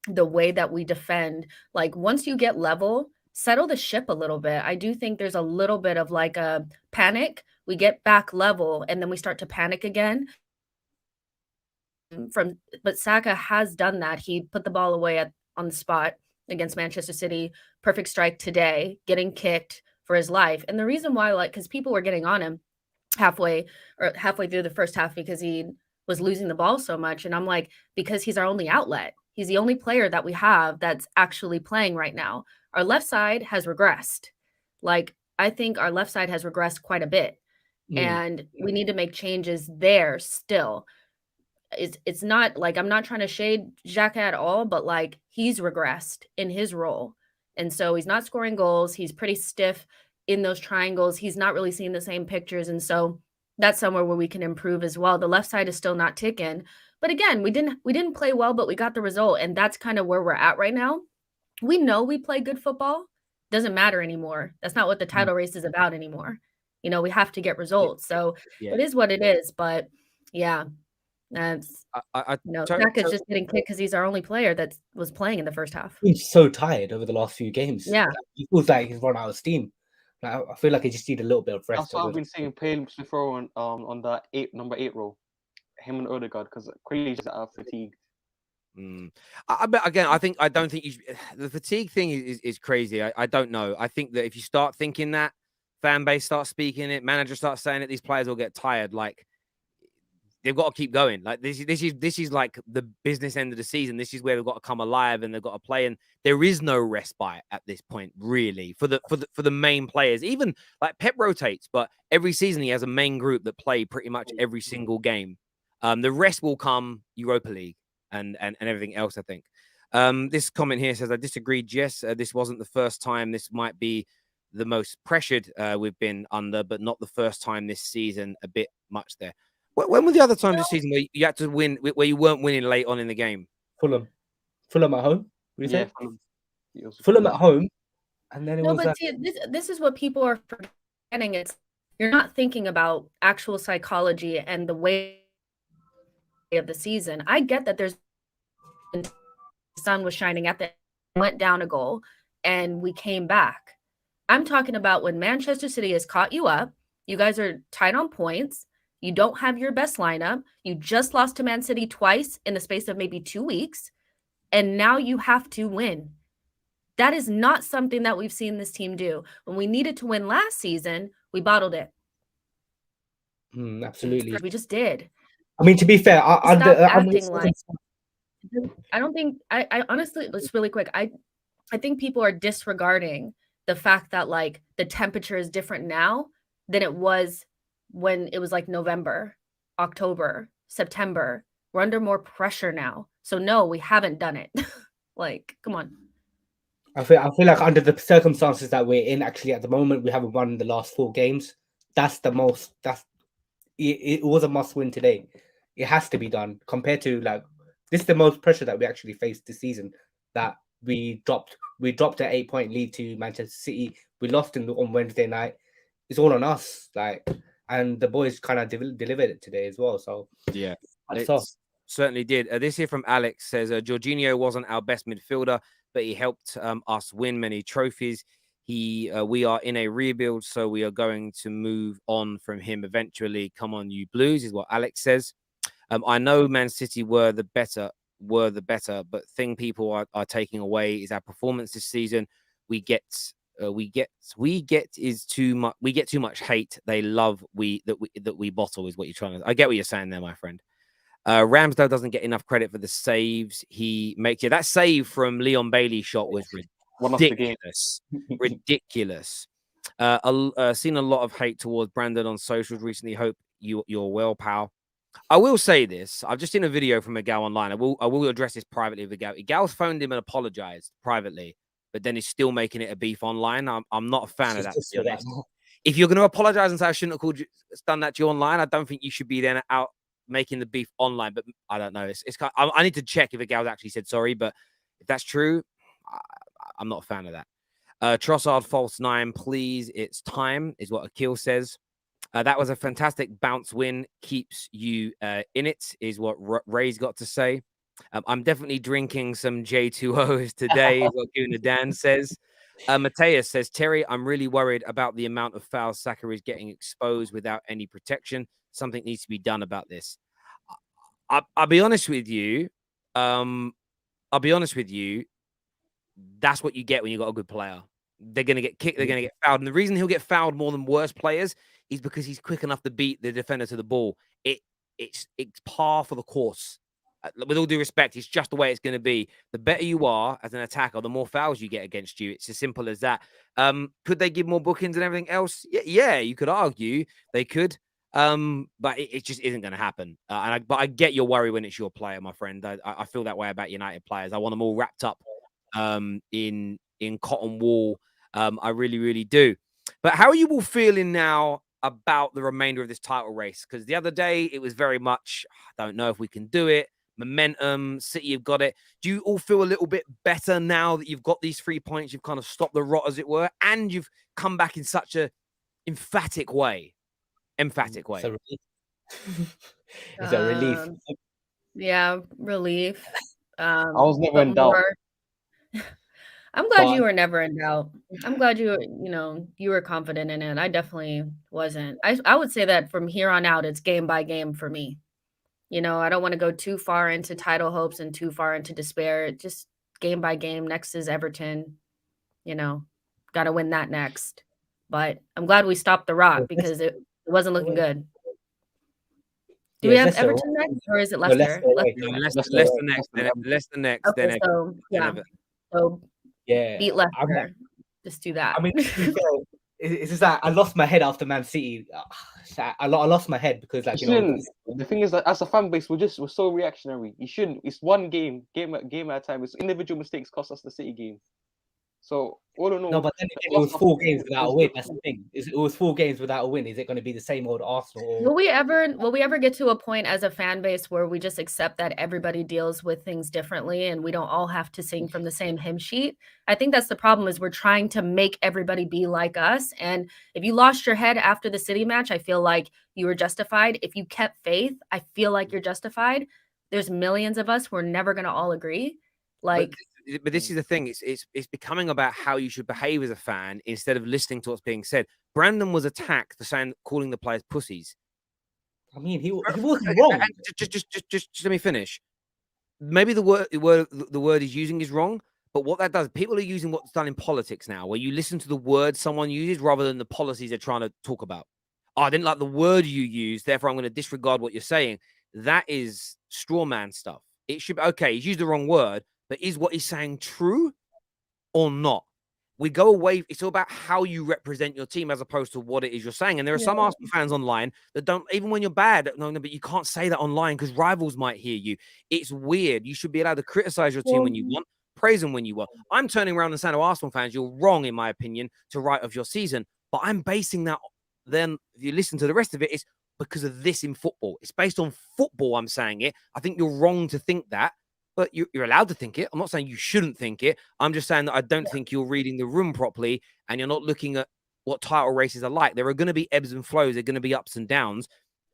the way that we defend. Like, once you get level, settle the ship a little bit. I do think there's a little bit of like a panic. We get back level and then we start to panic again. But Saka has done that. He put the ball away on the spot against Manchester City. Perfect strike today, getting kicked for his life. And the reason why, like, because people were getting on him halfway through the first half because he was losing the ball so much. And I'm like, because he's our only outlet. He's the only player that we have that's actually playing right now. Our left side has regressed. Like, I think our left side has regressed quite a bit. And we need to make changes there still. It's not like, I'm not trying to shade Xhaka at all, but like, he's regressed in his role. And so he's not scoring goals. He's pretty stiff in those triangles. He's not really seeing the same pictures. And so that's somewhere where we can improve as well. The left side is still not ticking. But again, we didn't play well, but we got the result. And that's kind of where we're at right now. We know we play good football. Doesn't matter anymore. That's not what the title race is about anymore. We have to get results. So it is what it is. But yeah, that's Saka's just getting kicked because he's our only player that was playing in the first half. He's so tired over the last few games. Yeah, he feels like he's run out of steam. I feel like he just need a little bit of rest. That's why I've been saying playing throw on the number 8 role, him and Odegaard, because clearly just out of fatigue. I don't think the fatigue thing is crazy. I don't know. I think that if you start thinking that, fan base starts speaking it, manager starts saying it, these players will get tired. Like, they've got to keep going. Like, this is like the business end of the season. This is where they've got to come alive and they've got to play. And there is no respite at this point, really, for the main players. Even like Pep rotates, but every season he has a main group that play pretty much every single game. The rest will come Europa League and everything else, I think. This comment here says, I disagree, Jess. This wasn't the first time. This might be the most pressured we've been under, but not the first time this season. A bit much there. When were the other times this season where you had to win, where you weren't winning late on in the game? Fulham at home. What do you Yeah, say? Fulham at home, and then it No, was. but see, this is what people are forgetting. It's you're not thinking about actual psychology and the way of the season. I get that the sun was shining at the went down a goal and we came back. I'm talking about when Manchester City has caught you up. You guys are tied on points. You don't have your best lineup. You just lost to Man City twice in the space of maybe 2 weeks. And now you have to win. That is not something that we've seen this team do. When we needed to win last season, we bottled it. Absolutely. We just did. I mean, to be fair, I don't think I honestly, just really quick, I think people are disregarding the fact that like the temperature is different now than it was when it was like November, October, September. We're under more pressure now. So no, we haven't done it. Like, come on. I feel like under the circumstances that we're in, actually at the moment, we haven't won the last 4 games. It was a must win today. It has to be done compared to like this is the most pressure that we actually faced this season. That we dropped an 8-point lead to Manchester City. We lost on Wednesday night. It's all on us. Like, and the boys kind of delivered it today as well. So yeah, it certainly did. This here from Alex says, Jorginho wasn't our best midfielder, but he helped us win many trophies. We are in a rebuild, so we are going to move on from him eventually. Come on, you Blues, is what Alex says. I know Man City were the better, but thing people are taking away is our performance this season. We get too much hate. They love that we bottle is what you're trying to. I get what you're saying there, my friend. Ramsdale doesn't get enough credit for the saves he makes. Yeah, that save from Leon Bailey's shot was ridiculous. Ridiculous. Seen a lot of hate towards Brandon on socials recently. Hope you're well, pal. I will say this. I've just seen a video from Egal online. I will address this privately with Egal. Egal's phoned him and apologized privately, but then he's still making it a beef online. I'm not a fan of that, to be honest. If you're going to apologize and say I shouldn't have done that to you online, I don't think you should be then out making the beef online. But I don't know. It's kind of, I need to check if Egal's actually said sorry, but if that's true, I'm not a fan of that. Trossard false 9, please. It's time, is what Akil says. That was a fantastic bounce win. Keeps you in it, is what Ray's got to say. I'm definitely drinking some J2Os today, is what Gunadan says. Mateus says, Terry, I'm really worried about the amount of fouls Saka is getting exposed without any protection. Something needs to be done about this. I'll be honest with you. That's what you get when you got a good player. They're going to get kicked. They're going to get fouled. And the reason he'll get fouled more than worse players is because he's quick enough to beat the defender to the ball. It's par for the course. With all due respect, it's just the way it's going to be. The better you are as an attacker, the more fouls you get against you. It's as simple as that. Could they give more bookings and everything else? Yeah, you could argue they could. But it just isn't going to happen. But I get your worry when it's your player, my friend. I feel that way about United players. I want them all wrapped up in cotton wool. I really, really do. But how are you all feeling now about the remainder of this title race? Because the other day it was very much, I don't know if we can do it. Momentum, City have got it. Do you all feel a little bit better now that you've got these 3 points? You've kind of stopped the rot, as it were, and you've come back in such a emphatic way. It's a relief. Yeah, relief. I was never in doubt. I'm glad you were never in doubt. I'm glad you were confident in it. I definitely wasn't. I would say that from here on out, it's game by game for me. I don't want to go too far into title hopes and too far into despair. Just game by game. Next is Everton. Got to win that next. But I'm glad we stopped the rot because it wasn't looking good. Do we have Everton next, or is it Leicester? Leicester next. Leicester next. Okay, so beat Leicester. Just do that. I mean, it's just that I lost my head after Man City. I lost my head because, like, You shouldn't. The thing is that as a fan base, we're so reactionary. You shouldn't. It's one game at a time. It's individual mistakes cost us the City game. So all in all, no, but then again, it was 4 games without a win. That's the thing. It was 4 games without a win. Is it going to be the same old Arsenal? Or... Will we ever get to a point as a fan base where we just accept that everybody deals with things differently and we don't all have to sing from the same hymn sheet? I think that's the problem, is we're trying to make everybody be like us. And if you lost your head after the City match, I feel like you were justified. If you kept faith, I feel like you're justified. There's millions of us. We're never going to all agree. Like, but this is the thing. It's becoming about how you should behave as a fan instead of listening to what's being said. Brandon was attacked for calling the players pussies. I mean, he wasn't wrong. Just let me finish. Maybe the word he's using is wrong, but what that does, people are using what's done in politics now, where you listen to the word someone uses rather than the policies they're trying to talk about. Oh, I didn't like the word you used, therefore I'm going to disregard what you're saying. That is straw man stuff. It should be okay. He's used the wrong word, but is what he's saying true or not? We go away. It's all about how you represent your team as opposed to what it is you're saying. And there are some Arsenal fans online that don't, even when you're bad, no, but you can't say that online because rivals might hear you. It's weird. You should be allowed to criticize your team when you want, praise them when you want. I'm turning around and saying to Arsenal fans, you're wrong, in my opinion, to write of your season. But I'm basing that, then if you listen to the rest of it, it's because of this in football. It's based on football, I'm saying it. I think you're wrong to think that. But you're allowed to think it. I'm not saying you shouldn't think it. I'm just saying that I don't think you're reading the room properly and you're not looking at what title races are like. There are going to be ebbs and flows. There are going to be ups and downs.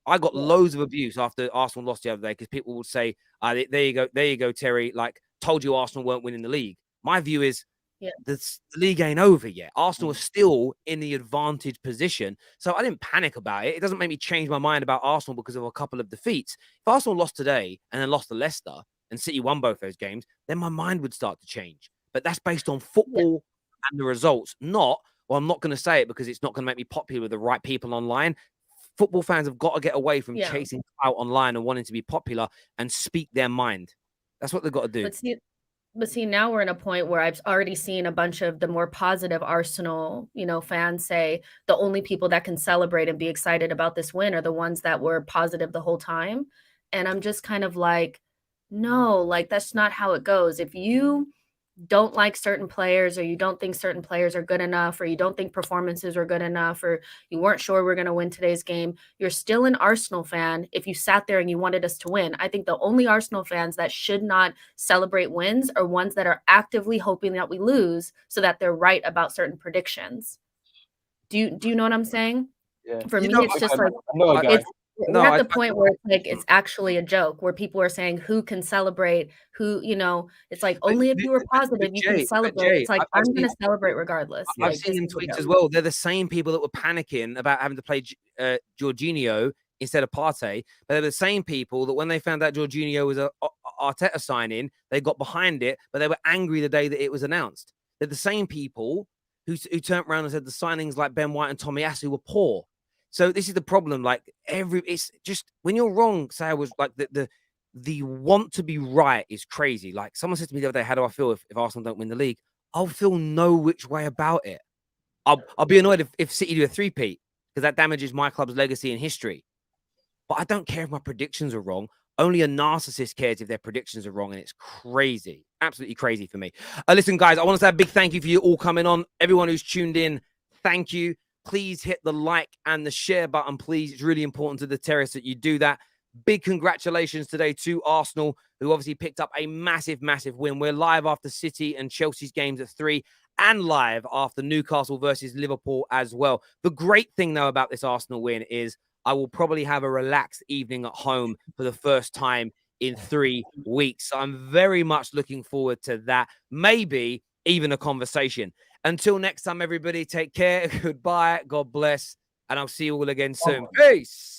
I got loads of abuse after Arsenal lost the other day because people would say, there you go, Terry, like, told you Arsenal weren't winning the league. My view is the league ain't over yet. Arsenal is still in the advantage position. So I didn't panic about it. It doesn't make me change my mind about Arsenal because of a couple of defeats. If Arsenal lost today and then lost to Leicester, and City won both those games, then my mind would start to change. But that's based on football and the results, not, well, I'm not going to say it because it's not going to make me popular with the right people online. Football fans have got to get away from chasing out online and wanting to be popular and speak their mind. That's what they've got to do. But see, now we're in a point where I've already seen a bunch of the more positive Arsenal, fans say the only people that can celebrate and be excited about this win are the ones that were positive the whole time. And I'm just kind of like, no, like, that's not how it goes. If you don't like certain players, or you don't think certain players are good enough, or you don't think performances are good enough, or you weren't sure we're going to win today's game, you're still an Arsenal fan if you sat there and you wanted us to win. I think the only Arsenal fans that should not celebrate wins are ones that are actively hoping that we lose so that they're right about certain predictions. Do you know what I'm saying? Yeah. For me, it's just like, we're at the point where it's like, it's actually a joke, where people are saying who can celebrate, who, it's like, only if you were positive you can celebrate. It's like, I'm going to celebrate regardless. I've seen them tweets as well. They're the same people that were panicking about having to play Jorginho instead of Partey, but they're the same people that when they found out Jorginho was a Arteta signing, they got behind it, but they were angry the day that it was announced. They're the same people who turned around and said the signings like Ben White and Tomiyasu were poor. So this is the problem. Like, it's just, when you're wrong, say I was like, the want to be right is crazy. Like, someone said to me the other day, how do I feel if Arsenal don't win the league? I'll feel no which way about it. I'll be annoyed if City do a three-peat, because that damages my club's legacy and history. But I don't care if my predictions are wrong. Only a narcissist cares if their predictions are wrong, and it's crazy. Absolutely crazy for me. Listen, guys, I want to say a big thank you for you all coming on. Everyone who's tuned in, thank you. Please hit the like and the share button, please. It's really important to the Terrace that you do that. Big congratulations today to Arsenal, who obviously picked up a massive, massive win. We're live after City and Chelsea's games at 3, and live after Newcastle versus Liverpool as well. The great thing, though, about this Arsenal win is I will probably have a relaxed evening at home for the first time in 3 weeks. So I'm very much looking forward to that. Maybe even a conversation. Until next time, everybody, take care. Goodbye. God bless. And I'll see you all again soon. Peace.